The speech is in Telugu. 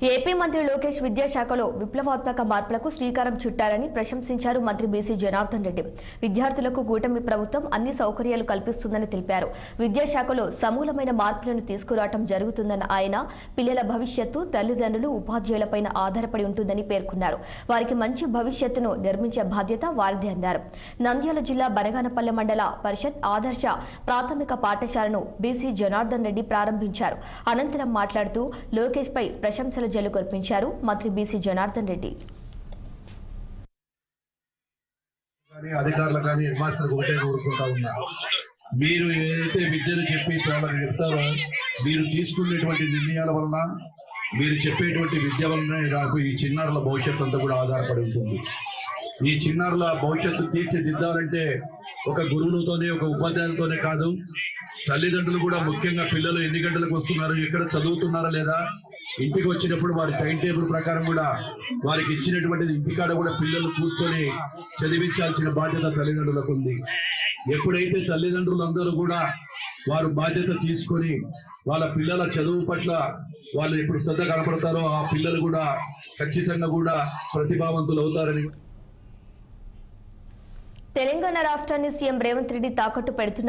ఏపీ మంత్రి లోకేష్ విద్యాశాఖలో విప్లవాత్మక మార్పులకు శ్రీకారం చుట్టారని ప్రశంసించారు మంత్రి బీసీ జనార్దన్ రెడ్డి. విద్యార్థులకు కూటమి ప్రభుత్వం అన్ని సౌకర్యాలు కల్పిస్తుందని తెలిపారు. విద్యాశాఖలో సమూలమైన మార్పులను తీసుకురావడం జరుగుతుందన్న ఆయన పిల్లల భవిష్యత్తు తల్లిదండ్రులు ఉపాధ్యాయులపై ఆధారపడి ఉంటుందని పేర్కొన్నారు. వారికి మంచి భవిష్యత్తును నిర్మించే బాధ్యత వారిదే అన్నారు. నంద్యాల జిల్లా బనగానపల్లె మండల పరిషత్ ఆదర్శ ప్రాథమిక పాఠశాలను బీసీ జనార్దన్ రెడ్డి ప్రారంభించారు. అనంతరం మాట్లాడుతూ లోకేష్ పై ప్రశంసల జల్లు కురిపించారు మంత్రి బీసీ జనార్దన్ రెడ్డి. అధికారులు కానీ హెడ్ మాస్టర్ ఒకటే కోరుకుంటా ఉన్నా, మీరు ఏదైతే విద్యను చెప్పి చెప్తారో మీరు తీసుకునేటువంటి నిర్ణయాల వలన మీరు చెప్పేటువంటి విద్య వలన నాకు ఈ చిన్నారుల భవిష్యత్తు అంతా కూడా ఆధారపడి ఉంటుంది. ఈ చిన్నారుల భవిష్యత్తు తీర్చిదిద్దాలంటే ఒక గురువులతోనే ఒక ఉపాధ్యాయులతోనే కాదు, తల్లిదండ్రులు కూడా ముఖ్యంగా పిల్లలు ఎన్ని గంటలకు వస్తున్నారు, ఎక్కడ చదువుతున్నారా లేదా, ఇంటికి వచ్చినప్పుడు వారి టైం టేబుల్ ప్రకారం కూడా వారికి ఇచ్చినటువంటిది ఇంటికాడ కూడా పిల్లలు కూర్చొని చదివించాల్సిన బాధ్యత తల్లిదండ్రులకు ఉంది. ఎప్పుడైతే తల్లిదండ్రులందరూ కూడా వారు బాధ్యత తీసుకొని వాళ్ళ పిల్లల చదువు పట్ల వాళ్ళు ఎప్పుడు శ్రద్ధ కనపడతారో ఆ పిల్లలు కూడా ఖచ్చితంగా కూడా ప్రతిభావంతులు అవుతారని. తెలంగాణ రాష్ట్రాన్ని సీఎం రేవంత్ రెడ్డి తాకట్టు పెడుతున్నారు.